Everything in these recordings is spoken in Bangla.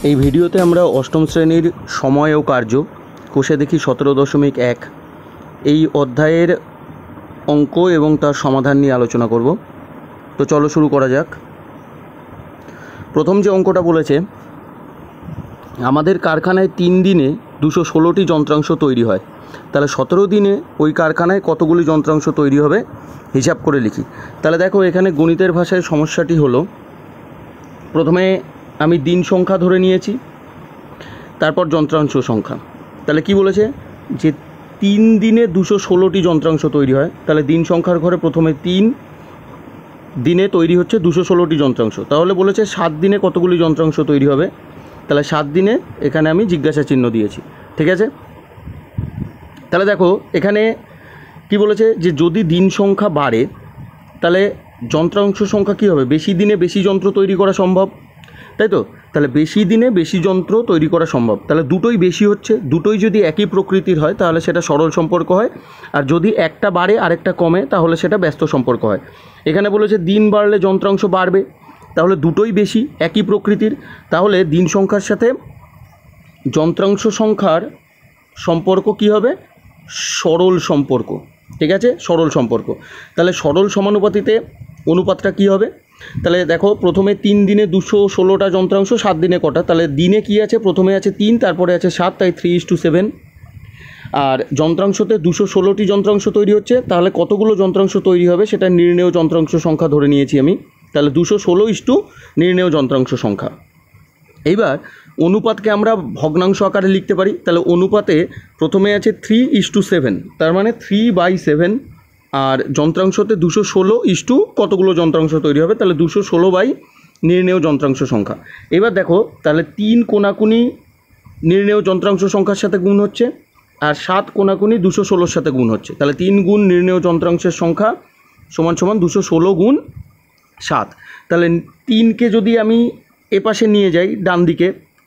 এই ভিডিওতে আমরা অষ্টম শ্রেণীর সময় ও কার্য কোষে দেখি 17.1 এই অধ্যায়ের অঙ্ক এবং তার সমাধান নিয়ে আলোচনা করব। তো চলো শুরু করা যাক। প্রথম যে অঙ্কটা বলেছে, আমাদের কারখানায় 3 দিনে 216টি যন্ত্রাংশ তৈরি হয়, তাহলে 17 দিনে ওই কারখানায় কতগুলি যন্ত্রাংশ তৈরি হবে হিসাব করে লিখি। তাহলে দেখো, এখানে গণিতের ভাষায় সমস্যাটি হলো, প্রথমে আমি দিন সংখ্যা ধরে নিয়েছি, তারপর যন্ত্রাংশ সংখ্যা। তাহলে কি বলেছে যে 3 দিনে 216টি যন্ত্রাংশ তৈরি হয়, তাহলে দিন সংখ্যার ঘরে প্রথমে 3 দিনে তৈরি হচ্ছে 216টি যন্ত্রাংশ। তাহলে বলেছে 7 দিনে কতগুলি যন্ত্রাংশ তৈরি হবে, তাহলে 7 দিনে এখানে আমি জিজ্ঞাসা চিহ্ন দিয়েছি। ঠিক আছে, তাহলে দেখো এখানে কি বলেছে যে যদি দিন সংখ্যা বাড়ে তাহলে যন্ত্রাংশ সংখ্যা কী হবে, বেশি দিনে বেশি যন্ত্র তৈরি করা সম্ভব, তাই তো? তাহলে বেশি দিনে বেশি যন্ত্র তৈরি করা সম্ভব, তাহলে দুটোই বেশি হচ্ছে, দুটোই যদি একই প্রকৃতির হয় তাহলে সেটা সরল সম্পর্ক হয়, আর যদি একটা বাড়ে আরেকটা কমে তাহলে সেটা ব্যস্ত সম্পর্ক হয়। এখানে বলেছে দিন বাড়লে যন্ত্রাংশ বাড়বে, তাহলে দুটোই বেশি একই প্রকৃতির, তাহলে দিন সংখ্যার সাথে যন্ত্রাংশ সংখ্যার সম্পর্ক কি হবে, সরল সম্পর্ক। ঠিক আছে, সরল সম্পর্ক। তাহলে সরল সমানুপাতিতে অনুপাতটা কি হবে, তাহলে দেখো প্রথমে 3 দিনে 216টা যন্ত্রাংশ, 7 দিনে কটা, তাহলে দিনে কি আছে, প্রথমে আছে 3, তারপরে আছে 7, তাই 3:7। আর যন্ত্রাংশতে 216টি যন্ত্রাংশ তৈরি হচ্ছে, তাহলে কতগুলো যন্ত্রাংশ তৈরি হবে সেটা নির্ণেয় যন্ত্রাংশ সংখ্যা ধরে নিয়েছি আমি, তাহলে 216 নির্ণেয় যন্ত্রাংশ সংখ্যা। এইবার অনুপাতকে আমরা ভগ্নাংশ আকারে লিখতে পারি, তাহলে অনুপাতে প্রথমে আছে 3:7, তার মানে 3/7, আর যন্ত্রাংশতে 216 কতগুলো যন্ত্রাংশ তৈরি হবে, তাহলে 216 নির্ণেয় যন্ত্রাংশ সংখ্যা। এবার দেখো, তাহলে 3 কোনাকুনি নির্ণেয় যন্ত্রাংশ সংখ্যার সাথে গুণ হচ্ছে, আর 7 কোনাকুনি 216 সাথে গুণ হচ্ছে, তাহলে 3 গুণ নির্ণেয় যন্ত্রাংশের সংখ্যা সমান 216 গুণ 7। তাহলে 3কে যদি আমি এপাশে নিয়ে যাই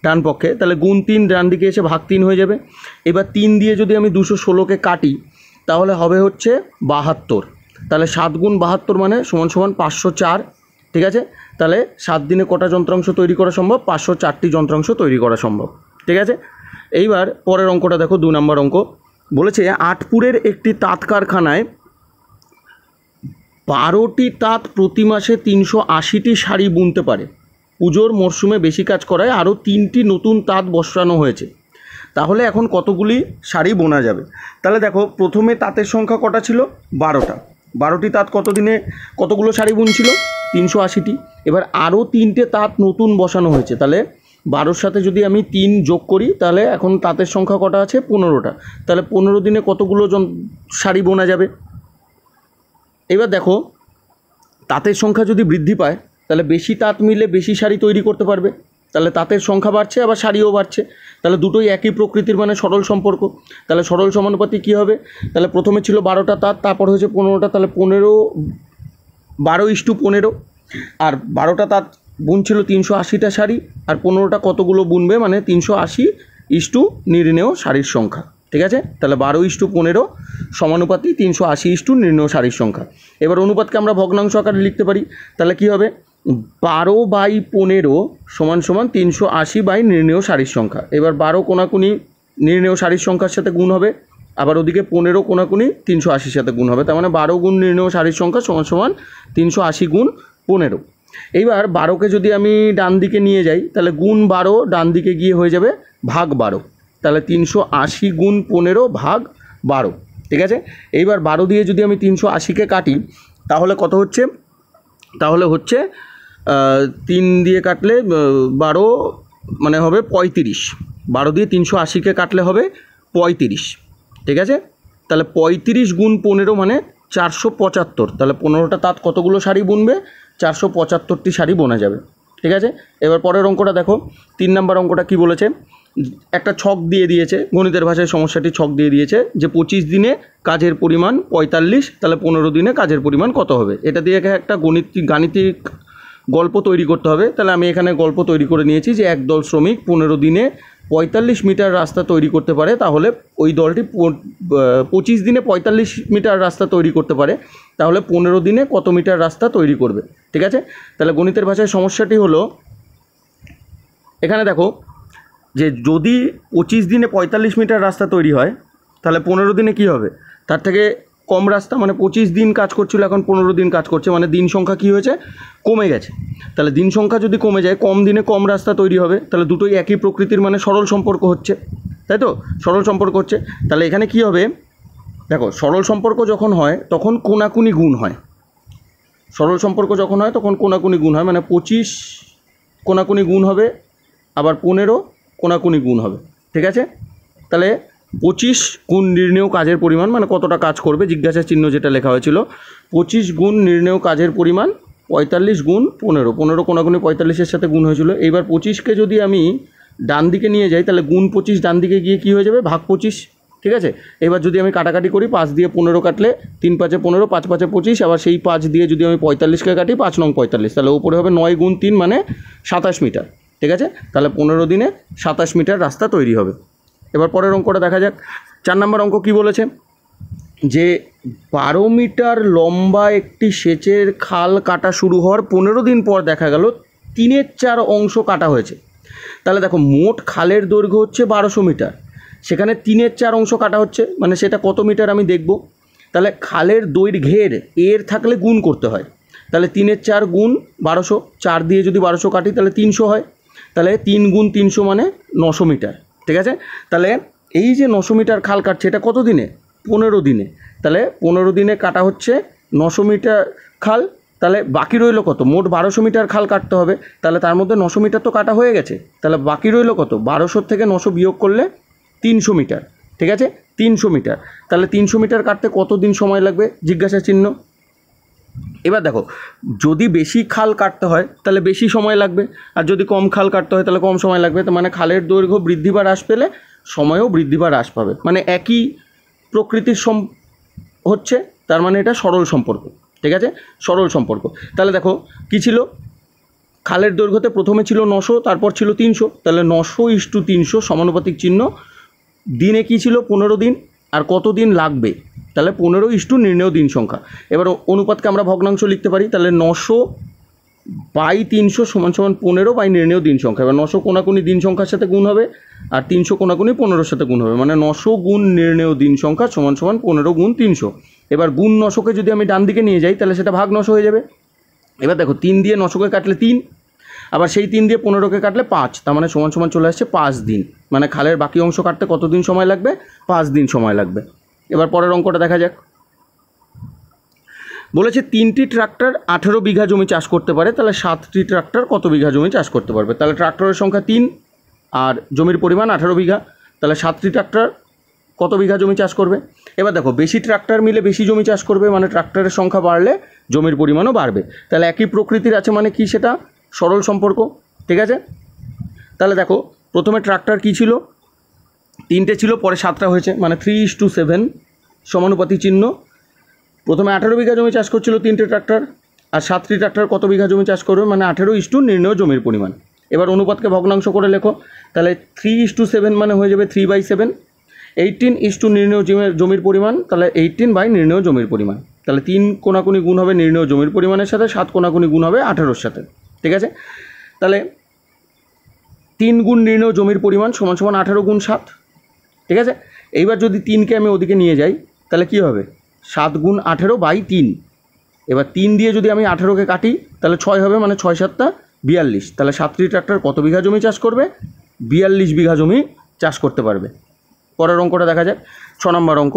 ডান পক্ষে, তাহলে গুণ 3 ডান দিকে এসে ভাগ 3 হয়ে যাবে। এবার 3 দিয়ে যদি আমি 216কে কাটি তাহলে হবে হচ্ছে 72, তাহলে 7 গুণ 72 মানে সমান 504। ঠিক আছে, তাহলে 7 দিনে কটা যন্ত্রাংশ তৈরি করা সম্ভব, 504টি যন্ত্রাংশ তৈরি করা সম্ভব। ঠিক আছে, এইবার পরের অঙ্কটা দেখো, 2 নম্বর অঙ্ক বলেছে আটপুরের একটি তাঁত কারখানায় 12টি তাঁত প্রতি মাসে 380টি শাড়ি বুনতে পারে। পুজোর মরশুমে বেশি কাজ করায় আরও 3টি নতুন তাঁত বসানো হয়েছে, তাহলে এখন কতগুলি শাড়ি বোনা যাবে। তাহলে দেখো, প্রথমে তাঁতের সংখ্যা কটা ছিল, 12টি তাঁত কতগুলো শাড়ি বুনছিল, 380টি। এবার আরও 3টে তাঁত নতুন বসানো হয়েছে, তাহলে 12-র সাথে যদি আমি 3 যোগ করি তাহলে এখন তাঁতের সংখ্যা কটা আছে, 15টা, তাহলে 15 দিনে কতগুলো শাড়ি বোনা যাবে। এবার দেখো, তাঁতের সংখ্যা যদি বৃদ্ধি পায় তাহলে বেশি তাঁত মিলে বেশি শাড়ি তৈরি করতে পারবে, তাহলে তাঁতের সংখ্যা বাড়ছে আবার শাড়িও বাড়ছে, তাহলে দুটোই একই প্রকৃতির মানে সরল সম্পর্ক। তাহলে সরল সমানুপাতি কী হবে, তাহলে প্রথমে ছিল 12টা তাঁত, তারপর হয়েছে 15টা, তাহলে 12:15, আর 12টা তাঁত বুনছিল 380টা শাড়ি, আর 15টা কতগুলো বুনবে মানে 380 নির্ণেয় শাড়ির সংখ্যা। ঠিক আছে, তাহলে 12:15 সমানুপাতি 380 নির্ণেয় শাড়ির সংখ্যা। এবার অনুপাতকে আমরা ভগ্নাংশ আকারে লিখতে পারি, তাহলে কি হবে, 12/15 সমান 380 নির্ণেয় শাড়ির সংখ্যা। এবার 12 কোনাকুনি নির্ণেয় শাড়ির সংখ্যার সাথে গুণ হবে, আবার ওদিকে 15 কোনাকুনি 380 সাথে গুণ হবে, তার মানে 12 গুণ নির্ণেয় শাড়ির সংখ্যা সমান 380 গুণ 15। এইবার 12কে যদি আমি ডান দিকে নিয়ে যাই তাহলে গুণ 12 ডান দিকে গিয়ে হয়ে যাবে ভাগ 12, তাহলে 380 গুণ 15 ভাগ 12। ঠিক আছে, এইবার 12 দিয়ে যদি আমি 380কে কাটি তাহলে কত হচ্ছে, তাহলে হচ্ছে 3 দিয়ে কাটলে 12 মানে হবে 35, 12 দিয়ে 380কে কাটলে হবে 35। ঠিক আছে, তাহলে 35 গুণ 15 মানে 475, তাহলে 15টা তাঁত কতগুলো শাড়ি বুনবে, 475টি শাড়ি বোনা যাবে। ঠিক আছে, এবার পরের অঙ্কটা দেখো, 3 নম্বর অঙ্কটা কি বলেছে, একটা ছক দিয়ে দিয়েছে, গণিতের ভাষায় সমস্যাটি ছক দিয়ে দিয়েছে যে 25 দিনে কাজের পরিমাণ 45, তাহলে 15 দিনে কাজের পরিমাণ কত হবে, এটা দিয়ে একটা গাণিতিক গল্প তৈরি করতে হবে। তাহলে আমি এখানে গল্প তৈরি করে নিয়েছি যে একদল শ্রমিক 15 দিনে 45 মিটার রাস্তা তৈরি করতে পারে, তাহলে ওই দলটি 25 দিনে 45 মিটার রাস্তা তৈরি করতে পারে, তাহলে 15 দিনে কত মিটার রাস্তা তৈরি করবে। ঠিক আছে, তাহলে গণিতের ভাষায় সমস্যাটি হলো, এখানে দেখো যে যদি 25 দিনে 45 মিটার রাস্তা তৈরি হয় তাহলে 15 দিনে কি হবে, তার থেকে কম রাস্তা, মানে 25 দিন কাজ করছিল এখন 15 দিন কাজ করছে, মানে দিন সংখ্যা কী হয়েছে, কমে গেছে। তাহলে দিন সংখ্যা যদি কমে যায়, কম দিনে কম রাস্তা তৈরি হবে, তাহলে দুটোই একই প্রকৃতির, মানে সরল সম্পর্ক হচ্ছে, তাই তো, সরল সম্পর্ক হচ্ছে। তাহলে এখানে কি হবে, দেখো সরল সম্পর্ক যখন হয় তখন কোনাকুনি গুণ হয়, সরল সম্পর্ক যখন হয় তখন কোনাকুনি গুণ হয়, মানে 25 কোনাকুনি গুণ হবে, আবার 15 কোনাকুনি গুণ হবে, ঠিক আছে। তাহলে 25 গুণ নির্ণেয় কাজের পরিমাণ, মানে কতটা কাজ করবে, জিজ্ঞাসা চিহ্ন যেটা লেখা হয়েছিল, 25 গুণ নির্ণেয় কাজের পরিমাণ 45 গুণ 15, 15 কোনাকুনি 45-এর সাথে গুণ হয়েছিল। এইবার 25কে যদি আমি ডান দিকে নিয়ে যাই তাহলে গুণ 25 ডান দিকে গিয়ে কী হয়ে যাবে, ভাগ 25, ঠিক আছে। এবার যদি আমি কাটাকাটি করি, 5 দিয়ে 15 কাটলে 3 5 15, 5 5 25, আবার সেই 5 দিয়ে যদি আমি 45কে কাটি, 5 9 45, তাহলে উপরে হবে 9 গুণ 3 মানে 27 মিটার, ঠিক আছে। তাহলে 15 দিনে 27 মিটার রাস্তা তৈরি হবে। এবার পরের অঙ্কটা দেখা যাক। 4 নম্বর অঙ্ক কি বলেছে, যে 12 মিটার লম্বা একটি সেচের খাল কাটা শুরু হওয়ার 15 দিন পর দেখা গেল 3/4 অংশ কাটা হয়েছে। তাহলে দেখো মোট খালের দৈর্ঘ্য হচ্ছে 1200 মিটার, সেখানে 3/4 অংশ কাটা হচ্ছে, মানে সেটা কত মিটার আমি দেখব। তাহলে খালের দৈর্ঘ্যের এর থাকলে গুণ করতে হয়, তাহলে 3/4 গুণ 1200, 4 দিয়ে যদি 1200 কাটি তাহলে 300 হয়, তাহলে 3 গুণ 300 মানে 900 মিটার, ঠিক আছে। তাহলে এই যে 900 মিটার খাল কাটছে, এটা কত দিনে, 15 দিনে। তাহলে 15 দিনে কাটা হচ্ছে 900 মিটার খাল, তাহলে বাকি রইল কত, মোট 1200 মিটার খাল কাটতে হবে, তাহলে তার মধ্যে 900 মিটার তো কাটা হয়ে গেছে, তাহলে বাকি রইল কত, 1200 থেকে 900 বিয়োগ করলে 300 মিটার, ঠিক আছে, 300 মিটার। তাহলে 300 মিটার কাটতে কত দিন সময় লাগবে, জিজ্ঞাসা চিহ্ন। এবার দেখো যদি বেশি খাল কাটতে হয় তাহলে বেশি সময় লাগবে, আর যদি কম খাল কাটতে হয় তাহলে কম সময় লাগবে। তো মানে খালের দৈর্ঘ্য বৃদ্ধি বা হ্রাস পেলে সময়ও বৃদ্ধি বা হ্রাস পাবে, মানে একই প্রকৃতির হচ্ছে, তার মানে এটা সরল সম্পর্ক, ঠিক আছে, সরল সম্পর্ক। তাহলে দেখো কী ছিল, খালের দৈর্ঘ্যতে প্রথমে ছিল 900, তারপর ছিল 300, তাহলে 900:300 সমানুপাতিক চিহ্ন, দিনে কি ছিল 15 দিন, আর কত দিন লাগবে, তাহলে 15 নির্ণেয় দিন সংখ্যা। এবার অনুপাতকে আমরা ভগ্নাংশ লিখতে পারি, তাহলে 900/300 = 15 নির্ণেয় দিন সংখ্যা। এবার 900 কোনাকুনি দিন সংখ্যার সাথে গুণ হবে, আর 300 কোনাকুনি 15-র সাথে গুণ হবে, মানে 900 গুণ নির্ণেয় দিন সংখ্যা = 15 গুণ 300। এবার গুণ 900কে যদি আমি ডান দিকে নিয়ে যাই তাহলে সেটা ভাগ 900 হয়ে যাবে। এবার দেখো 3 দিয়ে 900কে কাটলে 3, আবার সেই 3 দিয়ে 15কে কাটলে 5, তার মানে = চলে আসছে 5 দিন, মানে খালের বাকি অংশ কাটতে কত দিন সময় লাগবে, 5 দিন সময় লাগবে। এবার পরের অঙ্কটা দেখা যাক। বলেছে 3টি ট্রাক্টর 18 বিঘা জমি চাষ করতে পারে, তাহলে 7টি ট্রাক্টর কত বিঘা জমি চাষ করতে পারবে। তাহলে ট্রাক্টরের সংখ্যা 3 আর জমির পরিমাণ 18 বিঘা, তাহলে 7টি ট্রাক্টর কত বিঘা জমি চাষ করবে। এবার দেখো বেশি ট্রাক্টর মিলে বেশি জমি চাষ করবে, মানে ট্রাক্টরের সংখ্যা বাড়লে জমির পরিমাণও বাড়বে, তাহলে একই প্রকৃতির আছে, মানে কি সেটা সরল সম্পর্ক, ঠিক আছে। তাহলে দেখো প্রথমে ট্রাক্টর কী ছিল, 3টে ছিল, পরে 7টা হয়েছে, মানে 3:7 সমানুপাতি চিহ্ন। প্রথমে 18 বিঘা জমি চাষ করছিল 3টে ট্রাক্টর, আর 7টি ট্রাক্টর কত বিঘা জমি চাষ করবে, মানে 18 নির্ণেয় জমির পরিমাণ। এবার অনুপাতকে ভগ্নাংশ করে লেখো, তাহলে 3:7 মানে হয়ে যাবে 3/7। 18 নির্ণেয় জমির পরিমাণ, তাহলে 18 নির্ণেয় জমির পরিমাণ, তাহলে 3 কোনাকুনি গুণ হবে নির্ণেয় জমির পরিমাণের সাথে, 7 কোনাকুনি গুণ হবে 18-র সাথে, ঠিক আছে। তাহলে 3 গুণ নির্ণেয় জমির পরিমাণ = 18 গুণ 7, ঠিক আছে। এইবার যদি 3কে আমি ওদিকে নিয়ে যাই তাহলে কি হবে, 7 গুণ 18/3। এবার 3 দিয়ে যদি আমি 18কে কাটি তাহলে 6 হবে, মানে 6 7 42, তাহলে 7টি ট্রাক্টর কত বিঘা জমি চাষ করবে, 42 বিঘা জমি চাষ করতে পারবে। পরের অঙ্কটা দেখা যাক। 6 নম্বর অঙ্ক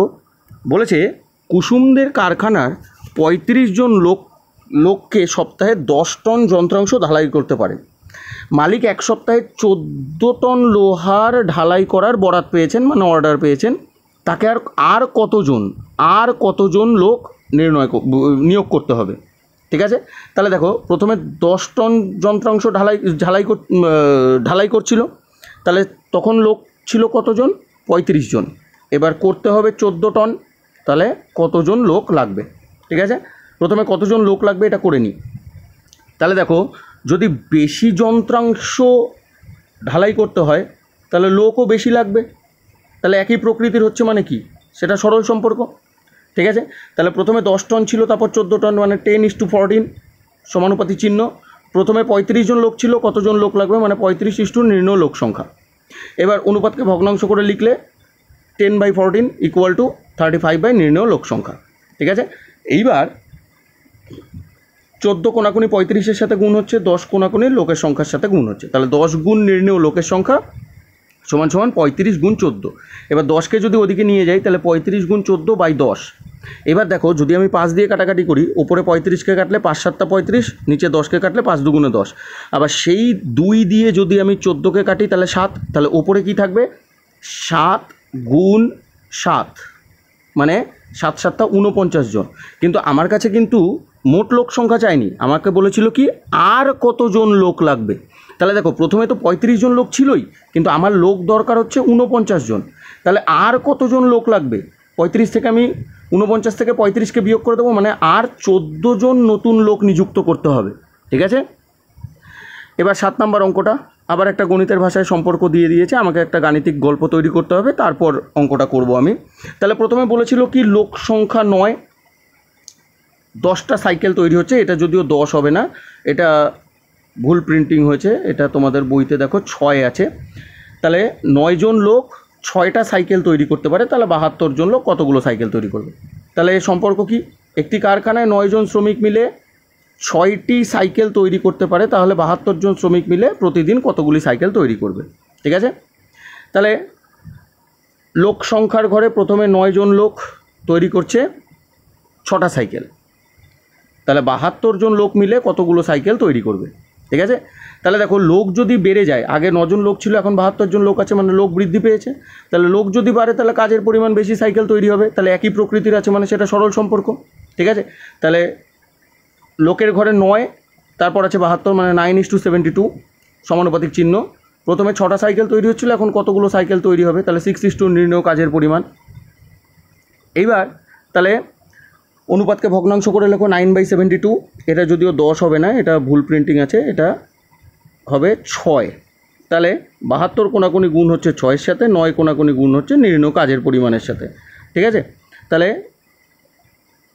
বলেছে কুসুমদের কারখানার 35 জন লোককে সপ্তাহে 10 টন যন্ত্রাংশ ঢালাই করতে পারে। মালিক এক সপ্তাহে 14 টন লোহার ঢালাই করার বরাত পেয়েছেন, মানে অর্ডার পেয়েছেন। তাকে আর কতজন লোক নিয়োগ করতে হবে, ঠিক আছে। তাহলে দেখো প্রথমে 10 টন যন্ত্রাংশ ঢালাই করছিল, তাহলে তখন লোক ছিল কতজন, 35 জন। এবার করতে হবে 14 টন, তাহলে কতজন লোক লাগবে, ঠিক আছে। প্রথমে কতজন লোক লাগবে এটা করে নিই। তাহলে দেখো যদি বেশি যন্ত্রাংশ ঢালাই করতে হয় তাহলে লোকও বেশি লাগবে, তাহলে একই প্রকৃতির হচ্ছে, মানে কি সেটা সরল সম্পর্ক, ঠিক আছে। তাহলে প্রথমে 10 টন ছিল, তারপর 14 টন, মানে 10:14 সমানুপাতি চিহ্ন। প্রথমে 35 জন লোক ছিল, কতজন লোক লাগবে, মানে 35 নির্ণয় লোক সংখ্যা, এবার অনুপাতকে ভগ্নাংশ করে লিখলে 10/14 ইকুয়াল টু 35 বাই নির্ণেয় লোক সংখ্যা। ঠিক আছে, এইবার 14 কোনাকুনি 35-এর সাথে গুণ হচ্ছে, 10 কোনাকুনি লোকের সংখ্যার সাথে গুণ হচ্ছে, তাহলে 10 গুণ নির্ণেয় লোকের সংখ্যা সমান সমান 35 গুণ 14। এবার 10কে যদি ওদিকে নিয়ে যাই তাহলে 35 গুণ 14 বাই 10। এবার দেখো যদি আমি 5 দিয়ে কাটাকাটি করি, ওপরে 35কে কাটলে 5 7 35, নিচে 10কে কাটলে 5 2 10। আবার সেই 2 দিয়ে যদি আমি 14কে কাটি তাহলে 7, তাহলে ওপরে কি থাকবে 7 গুণ 7, মানে 7 7 49 জন। কিন্তু আমার কাছে কিন্তু মোট লোক সংখ্যা চাইনি, আমাকে বলেছিল কি আর কতজন লোক লাগবে। তাহলে দেখো প্রথমে তো 35 জন লোক ছিলই, কিন্তু আমার লোক দরকার হচ্ছে 49 জন। তাহলে আর কতজন লোক লাগবে, 35 থেকে আমি 49 থেকে 35কে বিয়োগ করে দেবো, মানে আর 14 জন নতুন লোক নিযুক্ত করতে হবে। ঠিক আছে, এবার 7 নম্বর অঙ্কটা আবার একটা গণিতের ভাষায় সম্পর্ক দিয়ে দিয়েছে, আমাকে একটা গাণিতিক গল্প তৈরি করতে হবে, তারপর অঙ্কটা করব আমি। তাহলে প্রথমে বলেছিল কি লোক সংখ্যা 9, 10টা সাইকেল তৈরি হচ্ছে। এটা যদিও 10 হবে না, এটা ভুল প্রিন্টিং হয়েছে, এটা তোমাদের বইতে দেখো 6 আছে। তাহলে 9 জন লোক 6টা সাইকেল তৈরি করতে পারে, তাহলে 72 জন লোক কতগুলো সাইকেল তৈরি করবে। তাহলে এই সম্পর্ক কি, একটি কারখানায় 9 জন শ্রমিক মিলে 6টি সাইকেল তৈরি করতে পারে, তাহলে 72 জন শ্রমিক মিলে প্রতিদিন কতগুলি সাইকেল তৈরি করবে। ঠিক আছে, তাহলে লোক সংখ্যার ঘরে প্রথমে 9 জন লোক তৈরি করছে 6টা সাইকেল, তাহলে 72 জন লোক মিলে কতগুলো সাইকেল তৈরি করবে। ঠিক আছে, তাহলে দেখো লোক যদি বেড়ে যায়, আগে 9 জন লোক ছিল এখন 72 জন লোক আছে, মানে লোক বৃদ্ধি পেয়েছে। তাহলে লোক যদি বাড়ে তাহলে কাজের পরিমাণ বেশি, সাইকেল তৈরি হবে, তাহলে একই প্রকৃতির আছে, মানে সেটা সরল সম্পর্ক। ঠিক আছে, তাহলে লোকের ঘরে 9, তারপর আছে 72, মানে 9:72 সমানুপাতিক চিহ্ন। প্রথমে 6টা সাইকেল তৈরি হচ্ছিল, এখন কতগুলো সাইকেল তৈরি হবে, তাহলে 6:2 নির্ণেয় কাজের পরিমাণ। এইবার তাহলে অনুপাতকে ভগ্নাংশ করে লেখো 9/72, এটা যদিও 10 হবে না, এটা ভুল প্রিন্টিং আছে, এটা হবে 6। তাহলে 72 কোনাকুনি গুণ হচ্ছে 6-এর সাথে, 9 কোনাকুনি গুণ হচ্ছে নির্ণেয় কাজের পরিমাণের সাথে। ঠিক আছে, তাহলে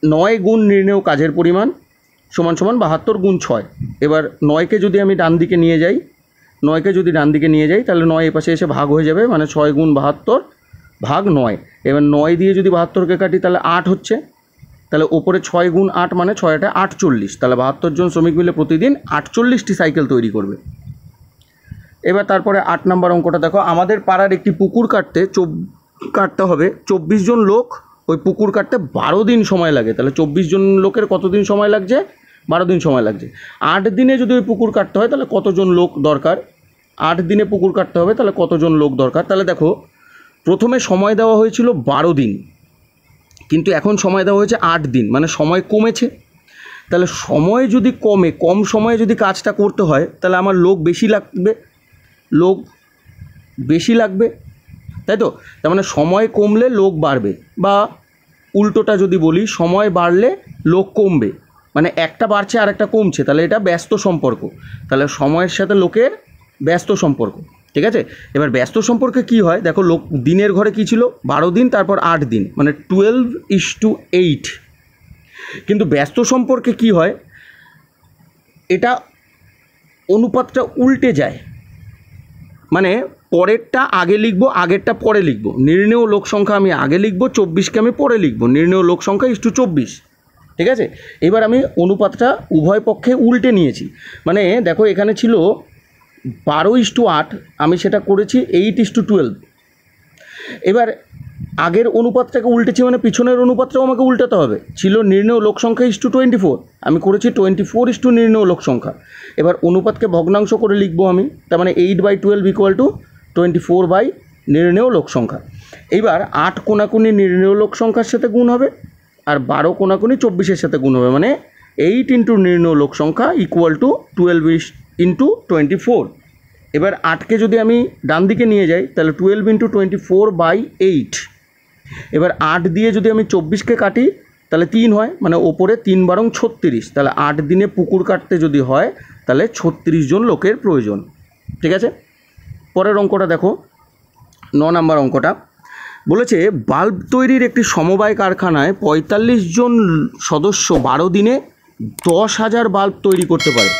9 গুণ নির্ণেয় কাজের পরিমাণ সমান সমান 72 গুণ 6। এবার 9কে যদি আমি ডান দিকে নিয়ে যাই, 9কে যদি ডান দিকে নিয়ে যাই তাহলে 9 এপাশে এসে ভাগ হয়ে যাবে, মানে 6 গুণ 72 ভাগ 9। এবার 9 দিয়ে যদি 72কে কাটি তাহলে 8 হচ্ছে, তাহলে ওপরে 6 গুণ 8 মানে 6টা 48, তাহলে 72 জন শ্রমিক মিলে প্রতিদিন 48টি সাইকেল তৈরি করবে। এবার তারপরে 8 নম্বর অঙ্কটা দেখো, আমাদের পাড়ার একটি পুকুর কাটতে হবে 24 জন লোক, ওই পুকুর কাটতে 12 দিন সময় লাগে। তাহলে 24 জন লোকের কতদিন সময় লাগছে, 12 দিন সময় লাগছে। 8 দিনে যদি ওই পুকুর কাটতে হয় তাহলে কতজন লোক দরকার, 8 দিনে পুকুর কাটতে হবে, তাহলে কতজন লোক দরকার। তাহলে দেখো প্রথমে সময় দেওয়া হয়েছিল 12 দিন, কিন্তু এখন সময় দেওয়া হয়েছে 8 দিন, মানে সময় কমেছে। তাহলে সময় যদি কমে, কম সময়ে যদি কাজটা করতে হয় তাহলে আমার লোক বেশি লাগবে, তাই তো। তার মানে সময় কমলে লোক বাড়বে, বা উল্টোটা যদি বলি সময় বাড়লে লোক কমবে, মানে একটা বাড়ছে আর একটা কমছে, তাহলে এটা ব্যস্ত সম্পর্ক। তাহলে সময়ের সাথে লোকের ব্যস্ত সম্পর্ক। ঠিক আছে, এবার ব্যস্ত সম্পর্কে কি হয় দেখো, লোক দিনের ঘরে কি ছিল 12 দিন, তারপর 8 দিন, মানে 12:8। কিন্তু ব্যস্ত সম্পর্কে কি হয়, এটা অনুপাতটা উল্টে যায়, মানে পরেরটা আগে লিখব, আগেরটা পরে লিখব। নির্ণেয় লোক সংখ্যা আমি আগে লিখব, 24কে আমি পরে লিখব, নির্ণেয় লোক সংখ্যা 24। ঠিক আছে, এবার আমি অনুপাতটা উভয় পক্ষে উল্টে নিয়েছি, মানে দেখো এখানে ছিল 12:8, আমি সেটা করেছি 8:12। এবার আগের অনুপাতটাকে উল্টেছি, মানে পিছনের অনুপাতটাও আমাকে উল্টাতে হবে। ছিল নির্ণেয় লোক সংখ্যা 24, আমি করেছি 24 নির্ণেয় লোক সংখ্যা। এবার অনুপাতকে ভগ্নাংশ করে লিখবো আমি, তার মানে 8/12 ইকুয়াল টু 24 বাই নির্ণেয় লোক সংখ্যা। এইবার 8 কোনাকুনি নির্ণেয় লোক সংখ্যার সাথে গুণ হবে, আর 12 কোনাকুনি 24-এর সাথে গুণ হবে, মানে 8 ইন্টু নির্ণেয় লোক সংখ্যা ইকুয়াল টু 12 ইন্টু 24। এবার 8কে যদি আমি ডান দিকে নিয়ে যাই তাহলে 12 ইন্টু 24/8। এবার 8 দিয়ে যদি আমি 24কে কাটি তাহলে 3 হয়, মানে ওপরে 3 বারং 36, তাহলে 8 দিনে পুকুর কাটতে যদি হয় তাহলে 36 জন লোকের প্রয়োজন। ঠিক আছে, পরের অঙ্কটা দেখো, 9 নম্বর অঙ্কটা বলেছে বাল্ব তৈরির একটি সমবায় কারখানায় 45 জন সদস্য 12 দিনে 10,000 বাল্ব তৈরি করতে পারে।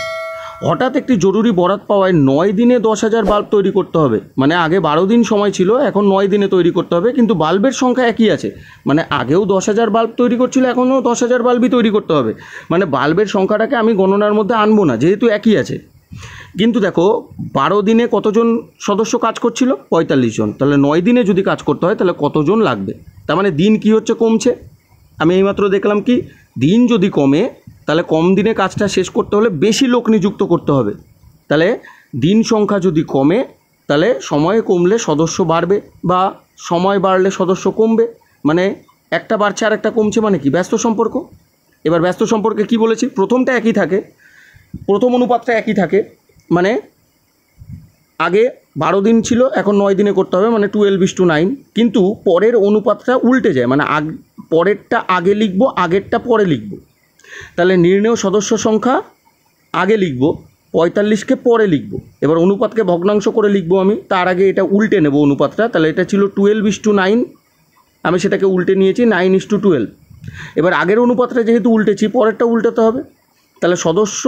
হঠাৎ একটি জরুরি বরাত পাওয়ায় 9 দিনে 10,000 বাল্ব তৈরি করতে হবে। মানে আগে 12 দিন সময় ছিল, এখন 9 দিনে তৈরি করতে হবে, কিন্তু বাল্বের সংখ্যা একই আছে। মানে আগেও 10,000 বাল্ব তৈরি করছিল, এখনও 10,000 বাল্বই তৈরি করতে হবে। মানে বাল্বের সংখ্যাটাকে আমি গণনার মধ্যে আনবো না, যেহেতু একই আছে। কিন্তু দেখো 12 দিনে কতজন সদস্য কাজ করছিল? 45 জন। তাহলে 9 দিনে যদি কাজ করতে হয় তাহলে কতজন লাগবে? তার মানে দিন কি হচ্ছে? কমছে। আমি এইমাত্র দেখলাম কি, দিন যদি কমে তাহলে কম দিনে কাজটা শেষ করতে হলে বেশি লোক নিযুক্ত করতে হবে। তাহলে দিন সংখ্যা যদি কমে তাহলে সময় কমলে সদস্য বাড়বে, বা সময় বাড়লে সদস্য কমবে। মানে একটা বাড়ছে আর একটা কমছে, মানে কি? ব্যস্ত সম্পর্ক। এবার ব্যস্ত সম্পর্কে কি বলেছি? প্রথমটা একই থাকে, প্রথম অনুপাতটা একই থাকে। মানে আগে 12 দিন ছিল, এখন 9 দিনে করতে হবে, মানে 12:9। কিন্তু পরের অনুপাতটা উল্টে যায়, মানে পরেরটা আগে লিখব, আগেরটা পরে লিখব। তাহলে নির্ণেয় সদস্য সংখ্যা আগে লিখব, 45কে পরে লিখব। এবার অনুপাতকে ভগ্নাংশ করে লিখব আমি, তার আগে এটা উল্টে নেব অনুপাতটা। তাহলে এটা ছিল 12:9, আমি সেটাকে উল্টে নিয়েছি 9:12। এবার আগের অনুপাতটা যেহেতু উল্টেছি, পরেরটা উল্টাতে হবে। তাহলে সদস্য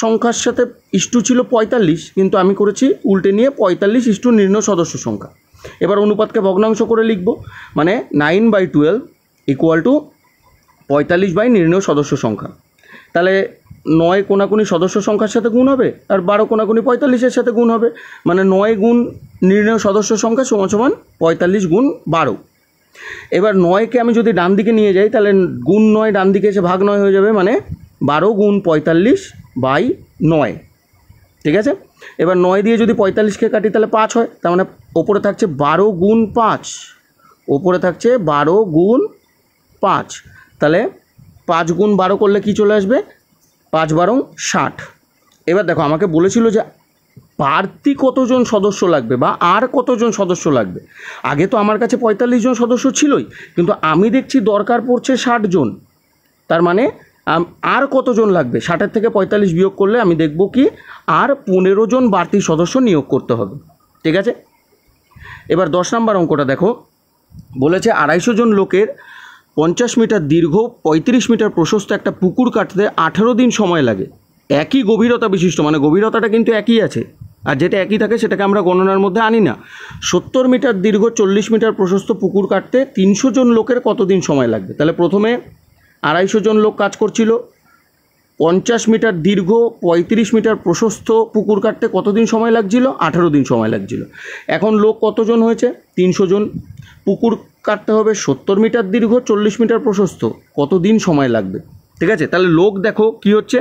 সংখ্যার সাথে ইস্টু ছিল 45, কিন্তু আমি করেছি উল্টে নিয়ে 45 ইস্টু নির্ণেয় সদস্য সংখ্যা। এবার অনুপাতকে ভগ্নাংশ করে লিখব, মানে 9/12 ইকুয়াল টু 45 নির্ণেয় সদস্য সংখ্যা। তাহলে 9 কোনাকুনি সদস্য সংখ্যার সাথে গুণ হবে, আর 12 কোনাকুনি 45-এর সাথে গুণ হবে। মানে 9 গুণ নির্ণেয় সদস্য সংখ্যা সমান সমান 45 গুণ 12। এবার 9কে আমি যদি ডান দিকে নিয়ে যাই তাহলে গুণ 9 ডান দিকে এসে ভাগ 9 হয়ে যাবে, মানে 12 গুণ 45/9। ঠিক আছে। এবার 9 দিয়ে যদি 45কে কাটি তাহলে 5 হয়, তার মানে ওপরে থাকছে 12 গুণ 5, ওপরে থাকছে 12 গুণ 5। তাহলে 5 গুণ 12 করলে কি চলে আসবে? 5×12 60। এবার দেখো আমাকে বলেছিল যে বাড়তি কতজন সদস্য লাগবে, বা আর কতজন সদস্য লাগবে। আগে তো আমার কাছে 45 জন সদস্য ছিলই, কিন্তু আমি দেখছি দরকার পড়ছে 60 জন। তার মানে আর কতজন লাগবে? 60-এর থেকে 45 বিয়োগ করলে আমি দেখব কি আর 15 জন বাড়তি সদস্য নিয়োগ করতে হবে। ঠিক আছে। এবার 10 নম্বর অঙ্কটা দেখো, বলেছে 250 জন লোকের 50 মিটার দীর্ঘ 35 মিটার প্রশস্ত একটা পুকুর কাটতে 18 দিন সময় লাগে। একই গভীরতা বিশিষ্ট, মানে গভীরতাটা কিন্তু একই আছে, আর যেটা একই থাকে সেটাকে আমরা গণনার মধ্যে আনি না। 70 মিটার দীর্ঘ 40 মিটার প্রশস্ত পুকুর কাটতে 300 জন লোকের কতদিন সময় লাগবে? তাহলে প্রথমে 250 জন লোক কাজ করছিল, 50 মিটার দীর্ঘ 35 মিটার প্রশস্ত পুকুর কাটতে কতদিন সময় লাগছিল? 18 দিন সময় লাগছিল। এখন লোক কতজন হয়েছে? 300 জন। পুকুর কাটতে হবে 70 মিটার দীর্ঘ 40 মিটার প্রশস্ত, কতদিন সময় লাগবে? ঠিক আছে। তাহলে লোক দেখো কি হচ্ছে?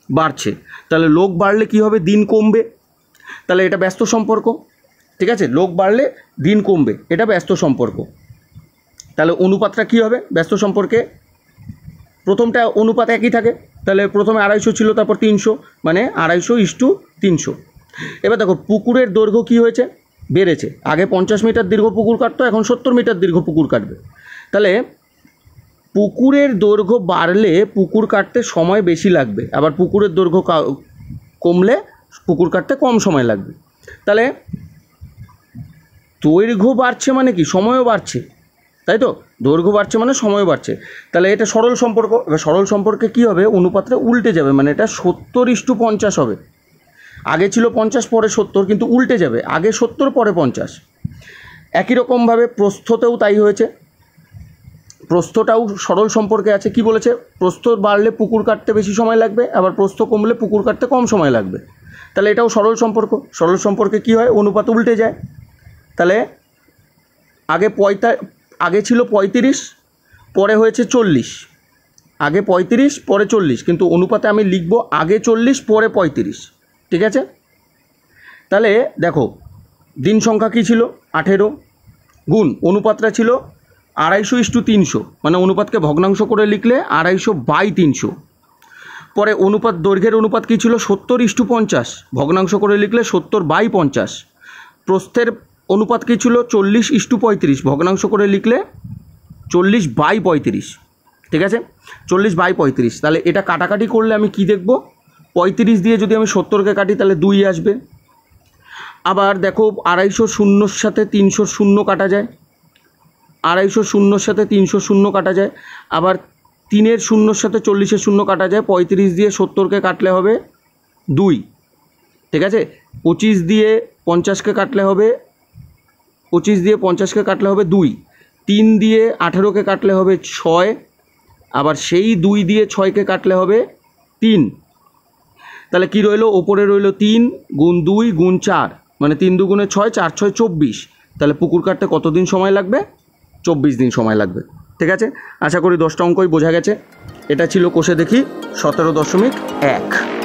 বাড়ছে। তাহলে লোক বাড়লে কি হবে? দিন কমবে। তাহলে এটা ব্যস্ত সম্পর্ক। ঠিক আছে, লোক বাড়লে দিন কমবে, এটা ব্যস্ত সম্পর্ক। তাহলে অনুপাতটা কি হবে ব্যস্ত সম্পর্কে? প্রথমটা অনুপাত একই থাকে, তাহলে প্রথমে 250 ছিল, তারপর 300, মানে 250:300। এবার দেখো পুকুরের দৈর্ঘ্য কি হয়েছে? বেড়েছে। আগে 50 মিটার দীর্ঘ পুকুর কাটতো, এখন 70 মিটার দীর্ঘ পুকুর কাটবে। তাহলে পুকুরের দৈর্ঘ্য বাড়লে পুকুর কাটতে সময় বেশি লাগবে, আবার পুকুরের দৈর্ঘ্য কমলে পুকুর কাটতে কম সময় লাগবে। তাহলে দৈর্ঘ্য বাড়ছে মানে কি? সময়ও বাড়ছে, তাই তো? দৈর্ঘ্য বাড়ছে মানে সময়ও বাড়ছে। তাহলে এটা সরল সম্পর্ক। এবার সরল সম্পর্কে কি হবে? অনুপাতটা উল্টে যাবে, মানে এটা 70:50 হবে। আগে ছিল 50 পরে 70, কিন্তু উল্টে যাবে, আগে 70 পরে 50। একই রকমভাবে প্রস্থতেও তাই হয়েছে, প্রস্থটাও সরল সম্পর্কে আছে। কি বলেছে? প্রস্থ বাড়লে পুকুর কাটতে বেশি সময় লাগবে, আবার প্রস্থ কমলে পুকুর কাটতে কম সময় লাগবে। তাহলে এটাও সরল সম্পর্ক। সরল সম্পর্কে কি হয়? অনুপাত উল্টে যায়। তাহলে আগে ছিল 35, পরে হয়েছে 40। আগে 35 পরে 40, কিন্তু অনুপাতে আমি লিখব আগে 40 পরে 35। ঠিক আছে। তাহলে দেখো দিন সংখ্যা কী ছিল? 18 গুণ অনুপাতটা ছিল 250:300, মানে অনুপাতকে ভগ্নাংশ করে লিখলে 250/300। পরে অনুপাত দৈর্ঘ্যের অনুপাত কী ছিল? 70:50, ভগ্নাংশ করে লিখলে 70/50। প্রস্থের অনুপাত কী ছিল? 40:35, ভগ্নাংশ করে লিখলে 40/35। ঠিক আছে, 40/35। তাহলে এটা কাটাকাটি করলে আমি কি দেখব? 35 দিয়ে যদি আমি 70কে কাটি তাহলে 2 আসবে। আবার দেখো 250 শূন্যর সাথে 300 শূন্য কাটা যায়, 250 শূন্যর সাথে 300 শূন্য কাটা যায়। আবার 3-এর শূন্যর সাথে 40-এর শূন্য কাটা যায়। 35 দিয়ে 70কে কাটলে হবে 2। ঠিক আছে। 25 দিয়ে 50কে কাটলে হবে 25 দিয়ে 50কে কাটলে হবে 2, 3 দিয়ে 18কে কাটলে হবে 6, আবার সেই 2 দিয়ে 6কে কাটলে হবে 3। তাহলে কি রইলো, ওপরে রইলো 3 গুণ 2 গুণ 4, মানে 3 দুগুণে 6, 4 6 24। তাহলে পুকুর কাটতে কতদিন সময় লাগবে? 24 দিন সময় লাগবে। ঠিক আছে, আশা করি 10টা অঙ্কই বোঝা গেছে। এটা ছিল কোষে দেখি 17.1।